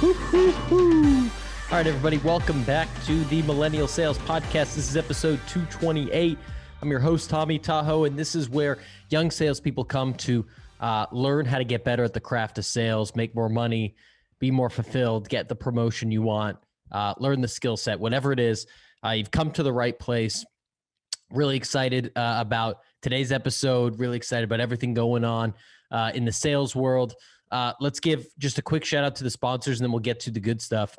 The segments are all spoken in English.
All right, everybody, welcome back to the Millennial Sales Podcast. This is episode 228. I'm your host, Tommy Tahoe, and this is where young salespeople come to learn how to get better at the craft of sales, make more money, be more fulfilled, get the promotion you want, learn the skill set, whatever it is. You've come to the right place. Really excited about today's episode, really excited about everything going on in the sales world. Let's give just a quick shout out to the sponsors and then we'll get to the good stuff.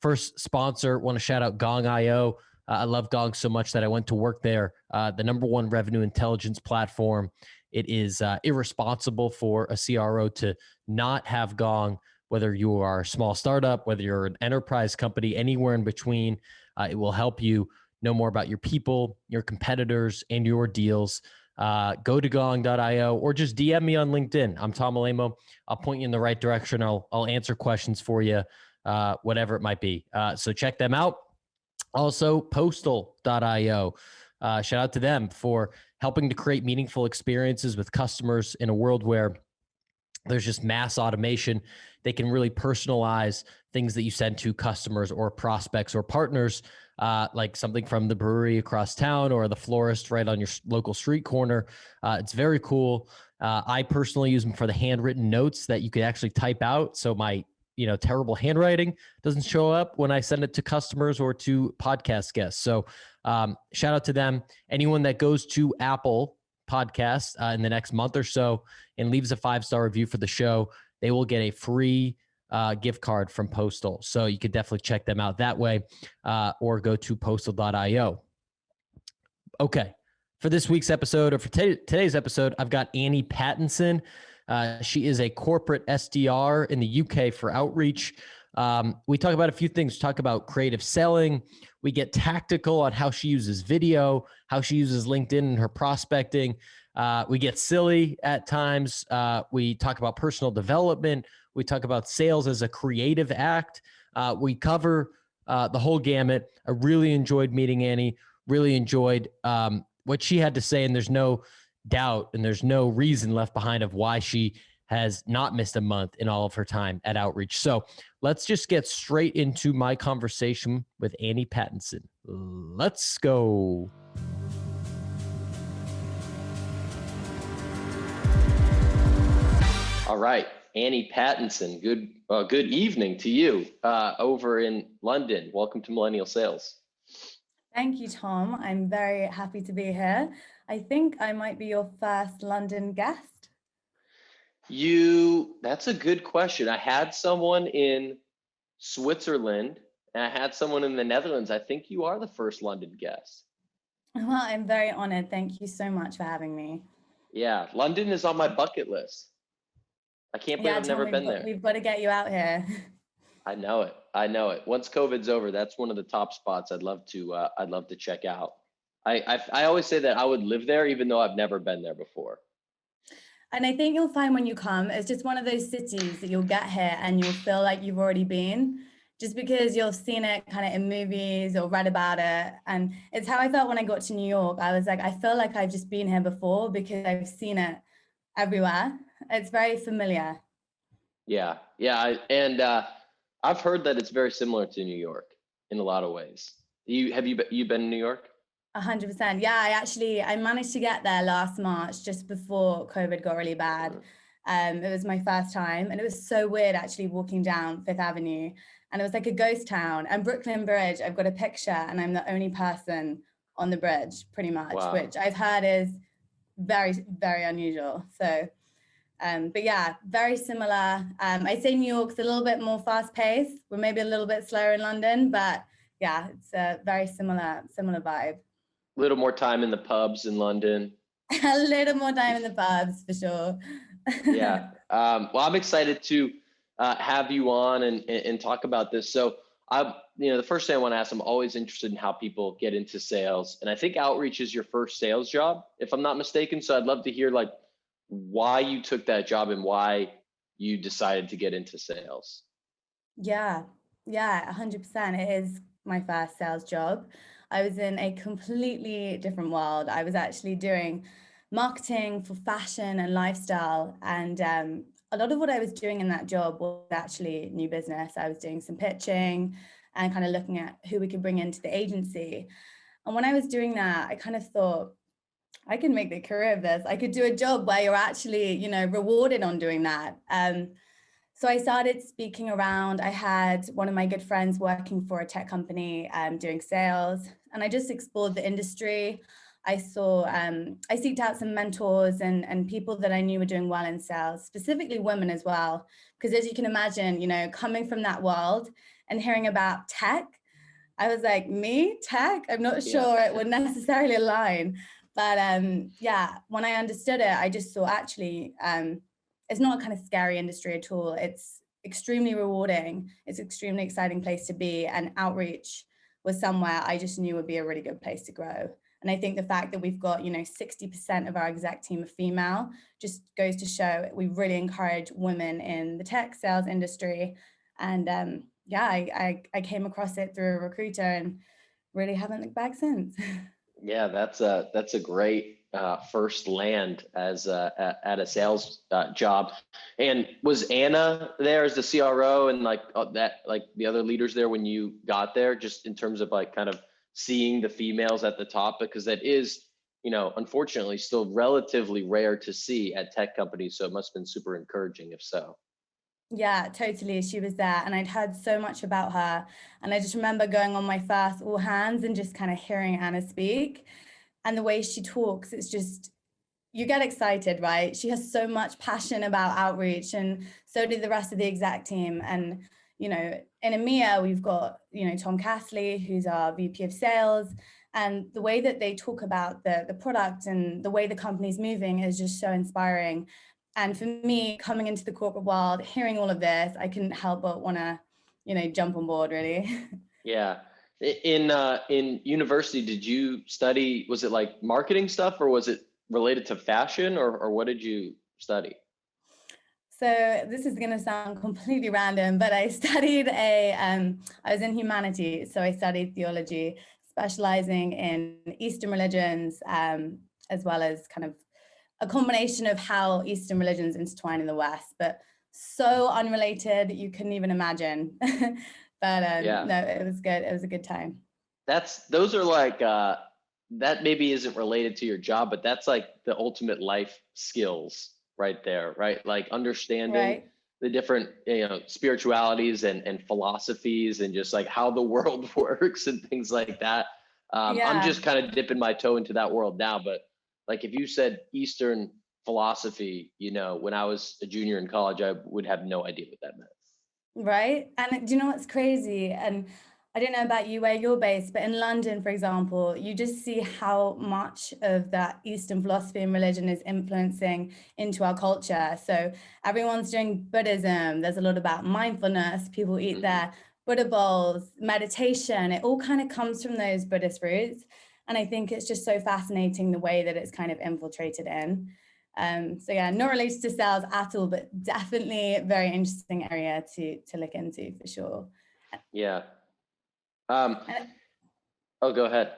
First sponsor, want to shout out Gong.io. I love Gong so much that I went to work there. The number one revenue intelligence platform. It is irresponsible for a CRO to not have Gong, whether you are a small startup, whether you're an enterprise company, anywhere in between. It will help you know more about your people, your competitors, and your deals. Go to gong.io or just DM me on LinkedIn. I'm Tom Alemo. I'll point you in the right direction. I'll answer questions for you, whatever it might be. So check them out. Also, postal.io. Shout out to them for helping to create meaningful experiences with customers in a world where there's just mass automation. They can really personalize things that you send to customers or prospects or partners, like something from the brewery across town or the florist right on your local street corner. It's very cool. I personally use them for the handwritten notes that you could actually type out. So my terrible handwriting doesn't show up when I send it to customers or to podcast guests. So shout out to them. Anyone that goes to Apple Podcasts in the next month or so and leaves a 5-star review for the show, they will get a free gift card from Postal. So you could definitely check them out that way or go to postal.io. Okay. For this week's episode, or for today's episode, I've got Annie Pattinson. She is a corporate SDR in the UK for outreach. We talk about a few things. We talk about creative selling. We get tactical on how she uses video, how she uses LinkedIn in her prospecting. We get silly at times. We talk about personal development. We talk about sales as a creative act. We cover the whole gamut. I really enjoyed meeting Annie, really enjoyed what she had to say, and there's no doubt and there's no reason left behind of why she has not missed a month in all of her time at outreach. So let's just get straight into my conversation with Annie Pattinson. Let's go. All right, Annie Pattinson, good evening to you over in London. Welcome to Millennial Sales. Thank you, Tom. I'm very happy to be here. I think I might be your first London guest. That's a good question. I had someone in Switzerland and I had someone in the Netherlands. I think you are the first London guest. Well, I'm very honored. Thank you so much for having me. Yeah, London is on my bucket list. I can't believe I've never been there. We've got to get you out here. I know it. Once COVID's over, that's one of the top spots I'd love to check out. I always say that I would live there, even though I've never been there before. And I think you'll find when you come, it's just one of those cities that you'll get here and you'll feel like you've already been, just because you've seen it kind of in movies or read about it. And it's how I felt when I got to New York. I was like, I feel like I've just been here before because I've seen it everywhere. It's very familiar. Yeah. And I've heard that it's very similar to New York in a lot of ways. Have you been in New York? 100%. Yeah, I managed to get there last March, just before COVID got really bad. It was my first time and it was so weird actually walking down Fifth Avenue and it was like a ghost town. And Brooklyn Bridge, I've got a picture and I'm the only person on the bridge pretty much, wow. Which I've heard is very, very unusual. So, but yeah, very similar. I'd say New York's a little bit more fast paced. We're maybe a little bit slower in London, but yeah, it's a very similar vibe. A little more time in the pubs in London. A little more time in the pubs for sure. Yeah. Well, I'm excited to have you on and talk about this. So the first thing I want to ask, I'm always interested in how people get into sales. And I think outreach is your first sales job, if I'm not mistaken. So I'd love to hear why you took that job and why you decided to get into sales. Yeah, 100%. It is my first sales job. I was in a completely different world. I was actually doing marketing for fashion and lifestyle. And a lot of what I was doing in that job was actually new business. I was doing some pitching and kind of looking at who we could bring into the agency. And when I was doing that, I kind of thought, I can make the career of this. I could do a job where you're actually, you know, rewarded on doing that. So I started speaking around. I had one of my good friends working for a tech company doing sales, and I just explored the industry. I seeked out some mentors and people that I knew were doing well in sales, specifically women as well. Because as you can imagine, you know, coming from that world and hearing about tech, I was like, me, tech? I'm not sure it would necessarily align. But yeah, when I understood it, I just saw actually, it's not a kind of scary industry at all. It's extremely rewarding. It's an extremely exciting place to be. And outreach was somewhere I just knew would be a really good place to grow. And I think the fact that we've got, you know, 60% of our exec team are female just goes to show we really encourage women in the tech sales industry. And yeah, I came across it through a recruiter and really haven't looked back since. Yeah, that's a great first land as at a sales job. And was Anna there as the CRO and like that, like the other leaders there when you got there, just in terms of like kind of seeing the females at the top, because that is, you know, unfortunately still relatively rare to see at tech companies. So it must have been super encouraging if so. Yeah, totally. She was there and I'd heard so much about her. And I just remember going on my first all hands and just kind of hearing Anna speak. And the way she talks, it's just, you get excited, right? She has so much passion about outreach, and so did the rest of the exec team. And, you know, in EMEA, we've got, you know, Tom Castley, who's our VP of sales. And the way that they talk about the product and the way the company's moving is just so inspiring. And for me, coming into the corporate world, hearing all of this, I couldn't help but want to, you know, jump on board, really. Yeah. In university, did you study, was it like marketing stuff or was it related to fashion or what did you study? So this is going to sound completely random, but I studied I was in humanities. So I studied theology, specializing in Eastern religions, as well as kind of a combination of how Eastern religions intertwine in the West, but so unrelated, you couldn't even imagine. But Yeah. no, it was good. It was a good time. Those are like, that maybe isn't related to your job, but that's like the ultimate life skills right there, right? Like understanding Right. the different, you know, spiritualities and philosophies and just like how the world works and things like that. I'm Yeah. just kind of dipping my toe into that world now, but like if you said Eastern philosophy, you know, when I was a junior in college, I would have no idea what that meant. Right. And do you know what's crazy? And I don't know about you where you're based, but in London, for example, you just see how much of that Eastern philosophy and religion is influencing into our culture. So everyone's doing Buddhism. There's a lot about mindfulness. People eat their Buddha bowls, meditation. It all kind of comes from those Buddhist roots. And I think it's just so fascinating the way that it's kind of infiltrated in. So yeah, not related to sales at all, but definitely a very interesting area to look into for sure. Yeah. Oh, go ahead.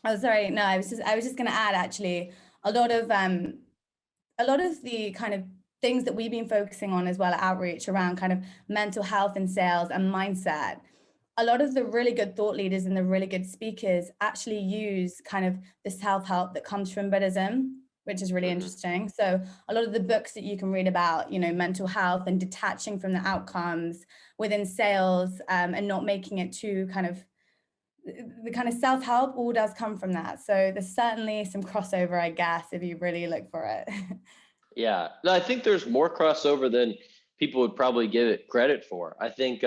Oh, sorry. No, I was just going to add actually a lot of the kind of things that we've been focusing on as well at Outreach around kind of mental health and sales and mindset. A lot of the really good thought leaders and the really good speakers actually use kind of the self-help that comes from Buddhism, which is really interesting. So a lot of the books that you can read about, you know, mental health and detaching from the outcomes within sales, and not making it too kind of, the kind of self-help all does come from that. So there's certainly some crossover, I guess, if you really look for it. Yeah, no, I think there's more crossover than people would probably give it credit for. I think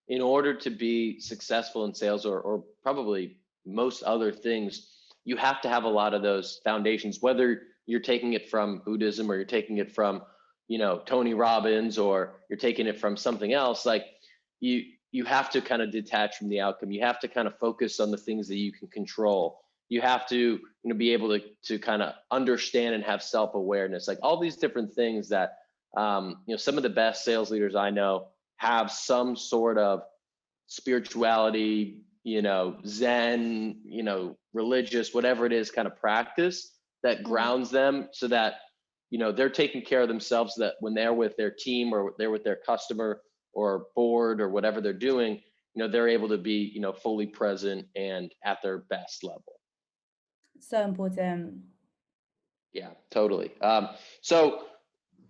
in order to be successful in sales or probably most other things, you have to have a lot of those foundations, whether you're taking it from Buddhism or you're taking it from, you know, Tony Robbins or you're taking it from something else. Like you have to kind of detach from the outcome. You have to kind of focus on the things that you can control. You have to, you know, be able to kind of understand and have self-awareness, like all these different things that, you know, some of the best sales leaders I know have some sort of spirituality, you know, Zen, you know, religious, whatever it is, kind of practice that grounds them so that they're taking care of themselves, so that when they're with their team or they're with their customer or board or whatever they're doing, they're able to be, fully present and at their best level. So important. Yeah, totally. So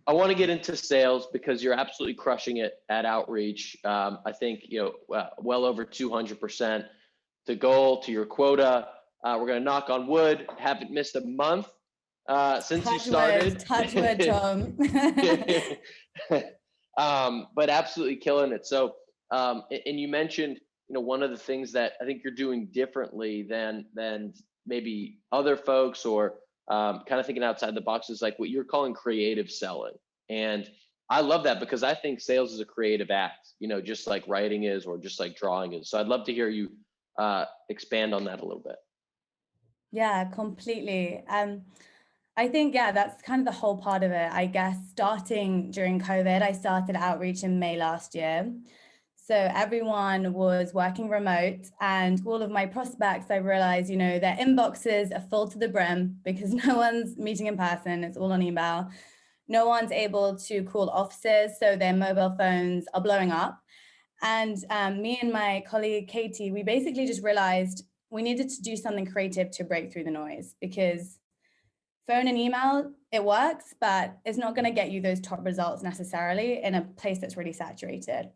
I want to get into sales because you're absolutely crushing it at outreach. I think, well over 200% to goal, to your quota. We're going to knock on wood. Haven't missed a month since you started. Touch wood, Tom. But absolutely killing it. So, and you mentioned, one of the things that I think you're doing differently than maybe other folks, or kind of thinking outside the box, is like what you're calling creative selling. And I love that because I think sales is a creative act, just like writing is, or just like drawing is. So I'd love to hear you expand on that a little bit. Yeah, completely. I think, that's kind of the whole part of it. I guess starting during COVID, I started outreach in May last year. So everyone was working remote, and all of my prospects, I realized, their inboxes are full to the brim because no one's meeting in person. It's all on email. No one's able to call offices, so their mobile phones are blowing up. And me and my colleague, Katie, we basically just realized we needed to do something creative to break through the noise, because phone and email, it works, but it's not going to get you those top results necessarily in a place that's really saturated.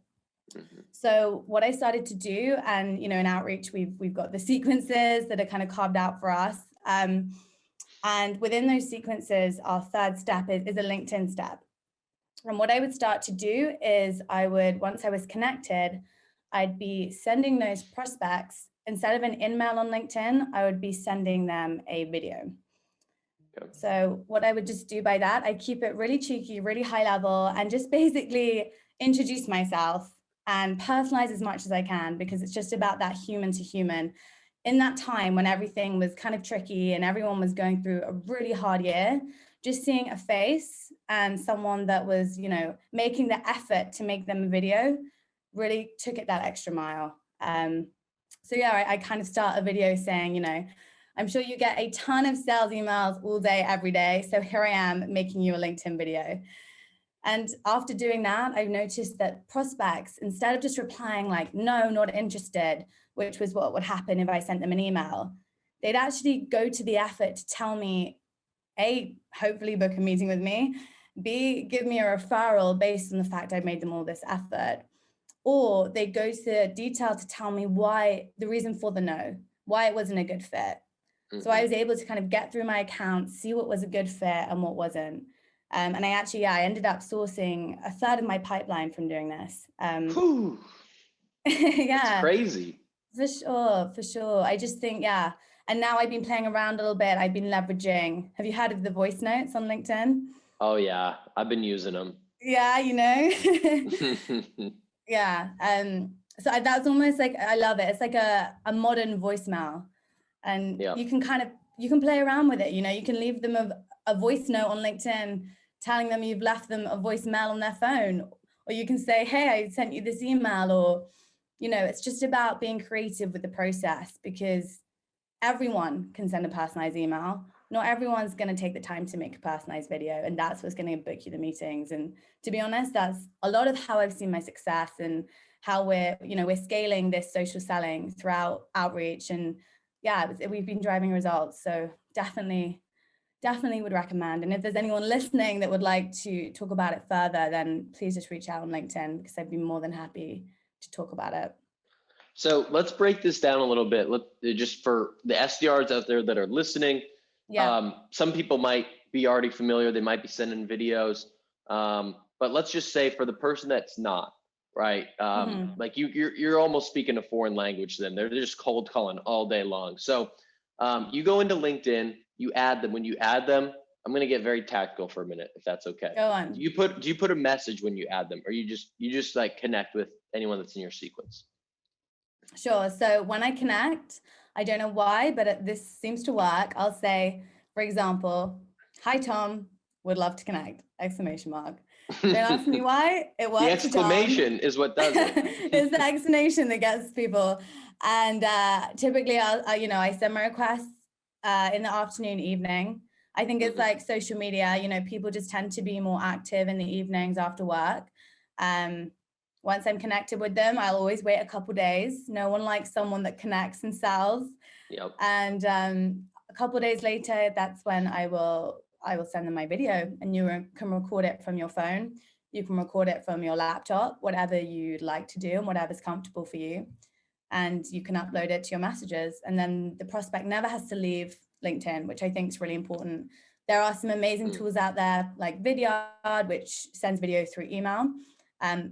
Mm-hmm. So what I started to do, and in outreach, we've got the sequences that are kind of carved out for us. And within those sequences, our third step is a LinkedIn step. And what I would start to do is once I was connected, I'd be sending those prospects, instead of an in-mail on LinkedIn, I would be sending them a video. Okay. So what I would just do by that, I keep it really cheeky, really high level, and just basically introduce myself and personalize as much as I can, because it's just about that human to human. In that time when everything was kind of tricky and everyone was going through a really hard year, just seeing a face and someone that was, making the effort to make them a video really took it that extra mile. I kind of start a video saying, I'm sure you get a ton of sales emails all day, every day. So here I am making you a LinkedIn video. And after doing that, I've noticed that prospects, instead of just replying like, no, not interested, which was what would happen if I sent them an email, they'd actually go to the effort to tell me, A, hopefully book a meeting with me, B, give me a referral based on the fact I made them all this effort. Or they go to detail to tell me why, the reason for the no, why it wasn't a good fit. Mm-hmm. So I was able to kind of get through my account, see what was a good fit and what wasn't. And I ended up sourcing a third of my pipeline from doing this. Yeah, it's crazy. For sure. I just think, and now I've been playing around a little bit. I've been leveraging. Have you heard of the voice notes on LinkedIn? Oh yeah, I've been using them. Yeah, Yeah. So that's almost like, I love it. It's like a modern voicemail, and you can play around with it. You can leave them a voice note on LinkedIn telling them you've left them a voicemail on their phone, or you can say, hey, I sent you this email, or, it's just about being creative with the process, because everyone can send a personalized email. Not everyone's going to take the time to make a personalized video, and that's what's going to book you the meetings. And to be honest, that's a lot of how I've seen my success, and how we're scaling this social selling throughout outreach. And we've been driving results. So definitely would recommend. And if there's anyone listening that would like to talk about it further, then please just reach out on LinkedIn, because I'd be more than happy to talk about it. So let's break this down a little bit. Just for the SDRs out there that are listening, some people might be already familiar. They might be sending videos, but let's just say for the person that's not, right? Like you're almost speaking a foreign language to them. They're just cold calling all day long. So you go into LinkedIn, you add them. When you add them, I'm going to get very tactical for a minute, if that's okay. Go on. Do you put a message when you add them, or you just like connect with anyone that's in your sequence? Sure. So when I connect, I don't know why, but this seems to work. I'll say, for example, hi, Tom, would love to connect, ! Don't ask me why. It works. The exclamation is what does it. It's the exclamation that gets people. And typically I send my requests in the afternoon, evening. I think it's like social media, you know, people just tend to be more active in the evenings after work. Once I'm connected with them, I'll always wait a couple days. No one likes someone that connects and sells. Yep. And a couple days later, that's when I will send them my video, and you can record it from your phone. You can record it from your laptop, whatever you'd like to do and whatever's comfortable for you. And you can upload it to your messages. And then the prospect never has to leave LinkedIn, which I think is really important. There are some amazing tools out there like Vidyard, which sends video through email.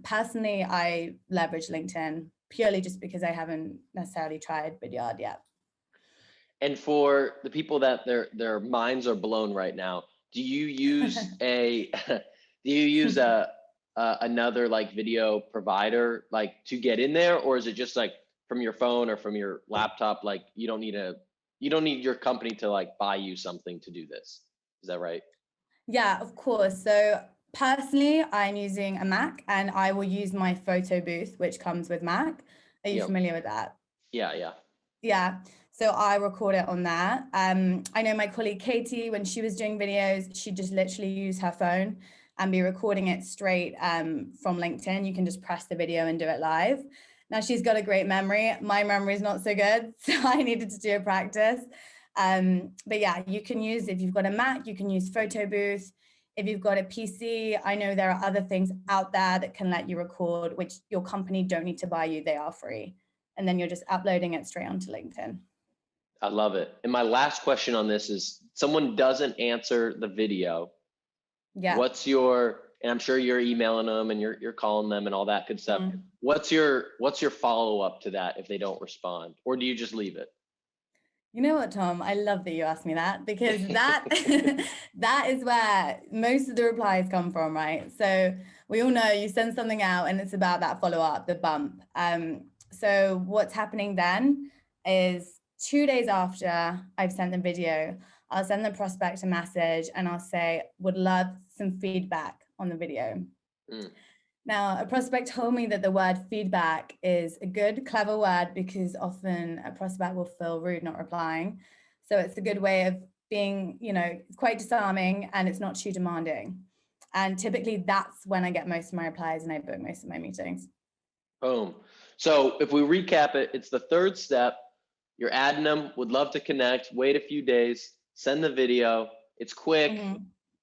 Personally, I leverage LinkedIn purely just because I haven't necessarily tried Vidyard yet. And for the people that their minds are blown right now, do you use another like video provider like to get in there, or is it just like from your phone or from your laptop? Like you don't need your company to like buy you something to do this. Is that right? Yeah, of course. So personally, I'm using a Mac, and I will use my photo booth, which comes with Mac. Are you familiar with that? Yeah. Yeah. So I record it on there. I know my colleague Katie, when she was doing videos, she just literally use her phone and be recording it straight from LinkedIn. You can just press the video and do it live. Now she's got a great memory. My memory is not so good, so I needed to do a practice. But yeah, you can use, if you've got a Mac, you can use Photo Booth. If you've got a PC, I know there are other things out there that can let you record, which your company don't need to buy you. They are free. And then you're just uploading it straight onto LinkedIn. I love it. And my last question on this is, someone doesn't answer the video. Yeah. And I'm sure you're emailing them and you're calling them and all that good stuff. What's your follow-up to that if they don't respond? Or do you just leave it? You know what, Tom? I love that you asked me that, because that that is where most of the replies come from, right? So we all know you send something out and it's about that follow-up, the bump. So what's happening then is 2 days after I've sent the video, I'll send the prospect a message and I'll say, would love some feedback on the video. Now, a prospect told me that the word feedback is a good, clever word, because often a prospect will feel rude not replying. So it's a good way of being, it's quite disarming and it's not too demanding. And typically that's when I get most of my replies and I book most of my meetings. Boom. So if we recap it, it's the third step. You're adding them, would love to connect, wait a few days, send the video. It's quick.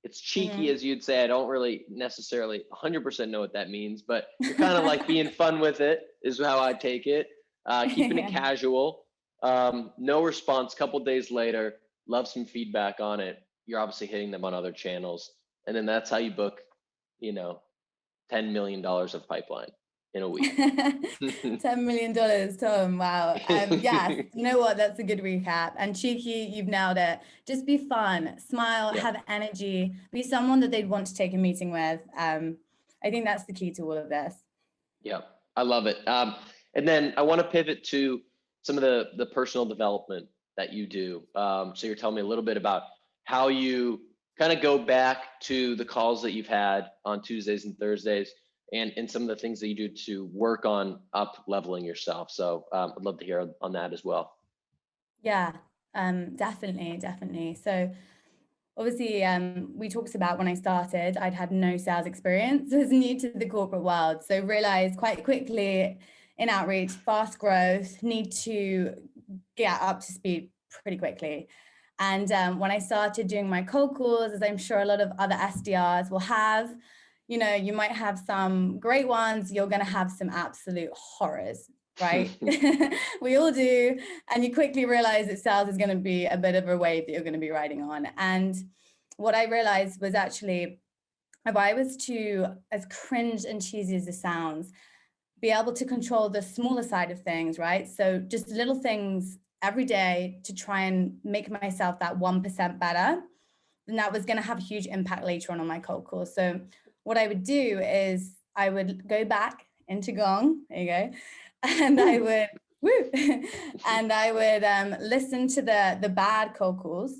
It's cheeky, as you'd say. I don't really necessarily 100% know what that means, but you're kind of like being fun with it is how I take it. Keeping it casual. No response. Couple days later, love some feedback on it. You're obviously hitting them on other channels. And then that's how you book, $10 million of pipeline in a week. $10 million, Tom. Wow. Yes, you know what? That's a good recap. And cheeky, you've nailed it. Just be fun, smile, have energy, be someone that they'd want to take a meeting with. I think that's the key to all of this. Yeah, I love it. And then I want to pivot to some of the personal development that you do. So you're telling me a little bit about how you kind of go back to the calls that you've had on Tuesdays and Thursdays, and some of the things that you do to work on up leveling yourself. So I'd love to hear on that as well. Yeah, definitely. So obviously, we talked about when I started, I'd had no sales experience. I was new to the corporate world. So realized quite quickly in outreach, fast growth, need to get up to speed pretty quickly. And when I started doing my cold calls, as I'm sure a lot of other SDRs will have, you might have some great ones, you're going to have some absolute horrors, right? We all do. And you quickly realize that sales is going to be a bit of a wave that you're going to be riding on. And what I realized was actually, if I was to, as cringe and cheesy as it sounds, be able to control the smaller side of things, right? So just little things every day to try and make myself that 1% better, then that was going to have a huge impact later on my cold calls. So what I would do is I would go back into Gong, there you go, and I would, and I would listen to the bad cold calls.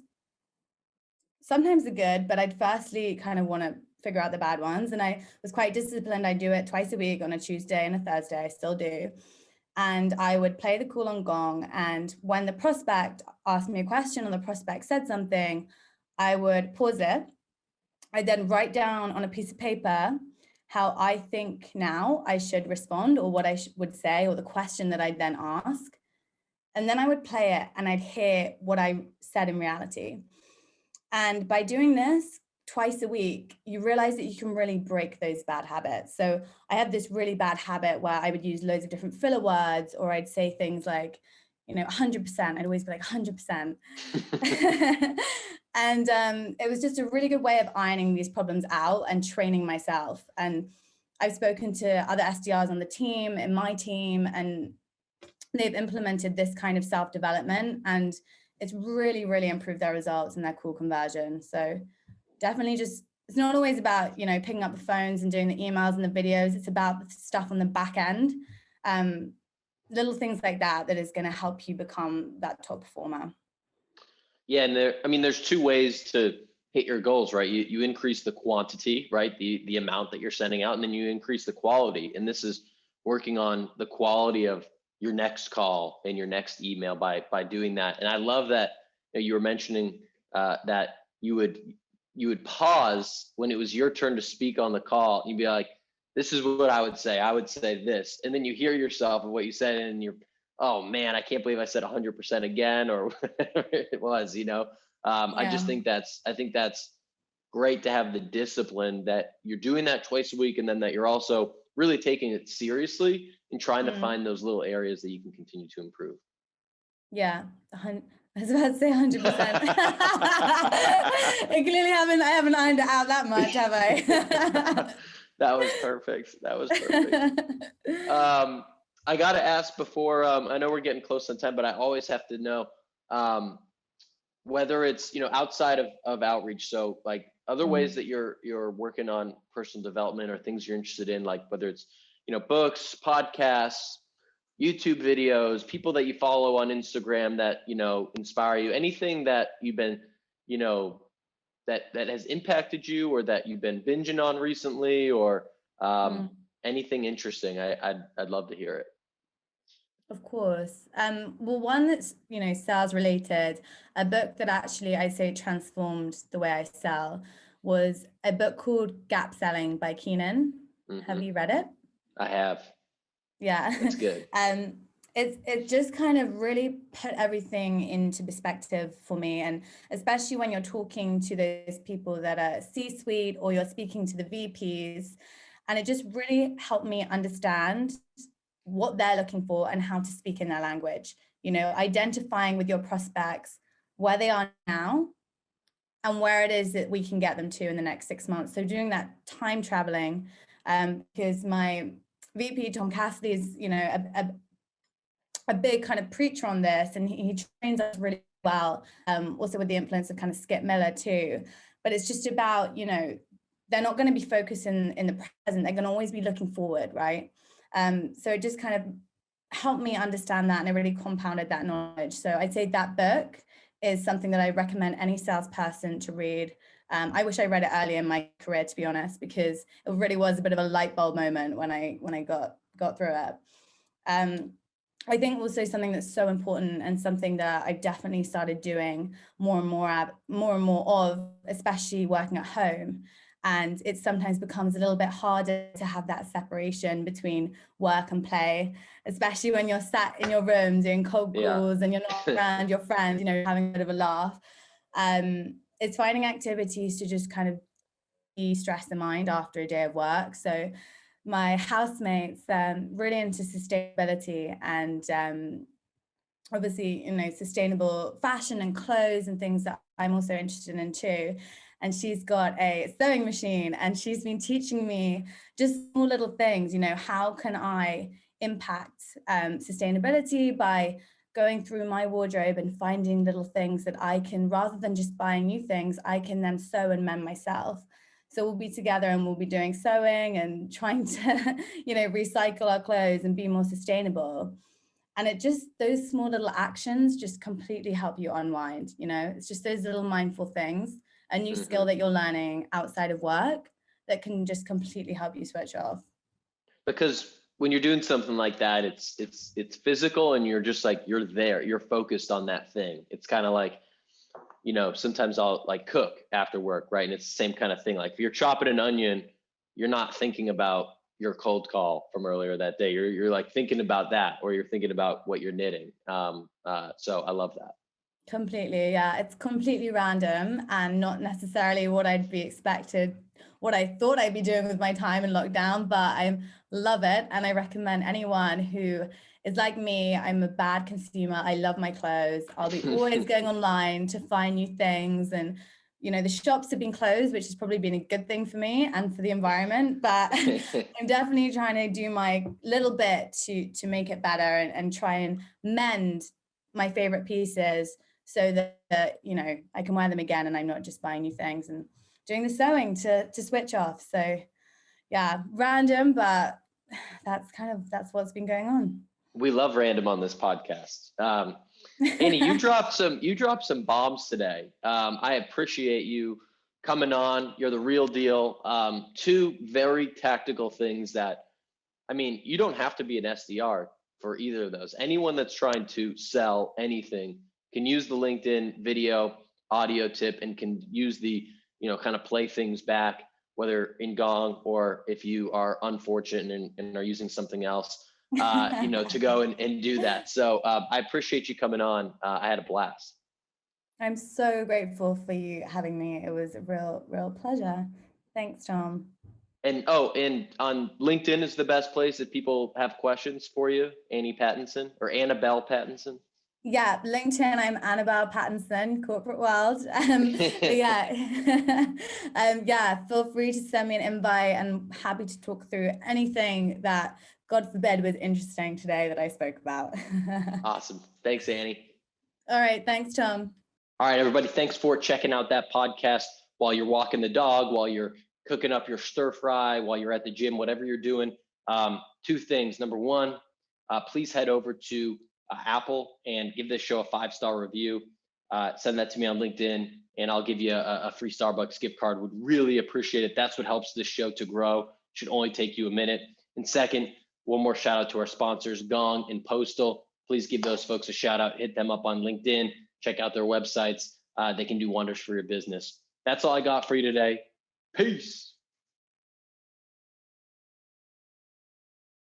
Sometimes they're good, but I'd firstly kind of want to figure out the bad ones. And I was quite disciplined. I do it twice a week on a Tuesday and a Thursday. I still do. And I would play the call on Gong. And when the prospect asked me a question or the prospect said something, I would pause it. I then write down on a piece of paper how I think now I should respond, or what I would say, or the question that I'd then ask. And then I would play it and I'd hear what I said in reality. And by doing this twice a week, you realize that you can really break those bad habits. So I have this really bad habit where I would use loads of different filler words, or I'd say things like, 100%. I'd always be like 100%. And it was just a really good way of ironing these problems out and training myself. And I've spoken to other SDRs on the team, in my team, and they've implemented this kind of self-development, and it's really, really improved their results and their call conversion. So definitely it's not always about, picking up the phones and doing the emails and the videos. It's about the stuff on the back end. Little things like that is going to help you become that top performer. Yeah, and there's two ways to hit your goals, right? You increase the quantity, right? The amount that you're sending out, and then you increase the quality. And this is working on the quality of your next call and your next email by doing that. And I love that you were mentioning that you would pause when it was your turn to speak on the call. You'd be like, this is what I would say. I would say this. And then you hear yourself and what you said, and you're, oh man, I can't believe I said 100% again, or whatever it was, Yeah. I think that's great to have the discipline that you're doing that twice a week, and then that you're also really taking it seriously and trying to find those little areas that you can continue to improve. Yeah. I was about to say 100%. I haven't ironed it out that much, have I? That was perfect. I got to ask before, I know we're getting close on time, but I always have to know whether it's, outside of outreach. So like other ways that you're working on personal development, or things you're interested in, like whether it's, books, podcasts, YouTube videos, people that you follow on Instagram that, inspire you, anything that you've been, that has impacted you, or that you've been binging on recently, or anything interesting. I'd love to hear it. Of course. Well, one that's, sales related, a book that actually I'd say transformed the way I sell was a book called Gap Selling by Keenan. Have you read it? I have. Yeah. That's good. It just kind of really put everything into perspective for me. And especially when you're talking to those people that are C-suite, or you're speaking to the VPs, and it just really helped me understand what they're looking for and how to speak in their language, identifying with your prospects where they are now and where it is that we can get them to in the next 6 months. So doing that time traveling, because my VP, Tom Cassidy, is, a big kind of preacher on this, and he trains us really well, also with the influence of kind of Skip Miller too. But it's just about, they're not going to be focused in the present. They're going to always be looking forward, right? So it just kind of helped me understand that, and it really compounded that knowledge. So I'd say that book is something that I recommend any salesperson to read. I wish I read it earlier in my career, to be honest, because it really was a bit of a light bulb moment when I got through it. I think also something that's so important, and something that I definitely started doing more and more of, especially working at home. And it sometimes becomes a little bit harder to have that separation between work and play, especially when you're sat in your room doing cold calls and you're not around your friends, having a bit of a laugh. It's finding activities to just kind of de-stress the mind after a day of work. So my housemates, really into sustainability, and obviously, sustainable fashion and clothes and things that I'm also interested in too. And she's got a sewing machine, and she's been teaching me just small little things, how can I impact sustainability by going through my wardrobe and finding little things that I can, rather than just buying new things, I can then sew and mend myself. So we'll be together and we'll be doing sewing and trying to, recycle our clothes and be more sustainable. And those small little actions just completely help you unwind. It's just those little mindful things, a new skill that you're learning outside of work, that can just completely help you switch off. Because when you're doing something like that, it's physical, and you're just like, you're there, you're focused on that thing. It's kind of like, sometimes I'll like cook after work, right? And it's the same kind of thing. Like if you're chopping an onion, you're not thinking about your cold call from earlier that day. You're like thinking about that, or you're thinking about what you're knitting. So I love that. Completely. Yeah. It's completely random and not necessarily what I'd be expected, what I thought I'd be doing with my time in lockdown, but I love it. And I recommend anyone who is like me. I'm a bad consumer. I love my clothes. I'll be always going online to find new things. And, the shops have been closed, which has probably been a good thing for me and for the environment, but I'm definitely trying to do my little bit to make it better and try and mend my favorite pieces so that, I can wear them again and I'm not just buying new things, and doing the sewing to switch off. So yeah, random, but that's what's been going on. We love random on this podcast. Annie, you dropped some bombs today. I appreciate you coming on. You're the real deal. Two very tactical things that, you don't have to be an SDR for either of those. Anyone that's trying to sell anything can use the LinkedIn video audio tip and can use the, kind of play things back, whether in Gong or if you are unfortunate and are using something else, to go and do that. So I appreciate you coming on. I had a blast. I'm so grateful for you having me. It was a real pleasure. Thanks, Tom. And on LinkedIn is the best place if people have questions for you, Annie Pattinson or Annabelle Pattinson. Yeah, LinkedIn, I'm Annabelle Pattinson, corporate world. Feel free to send me an invite, and I'm happy to talk through anything that, God forbid, was interesting today that I spoke about. Awesome. Thanks, Annie. All right. Thanks, Tom. All right, everybody. Thanks for checking out that podcast while you're walking the dog, while you're cooking up your stir fry, while you're at the gym, whatever you're doing. Two things. Number one, please head over to Apple and give this show a 5-star review. Send that to me on LinkedIn and I'll give you a free Starbucks gift card. Would really appreciate it. That's what helps this show to grow. Should only take you a minute. And second, one more shout out to our sponsors, Gong and Postal. Please give those folks a shout out. Hit them up on LinkedIn. Check out their websites. They can do wonders for your business. That's all I got for you today. Peace.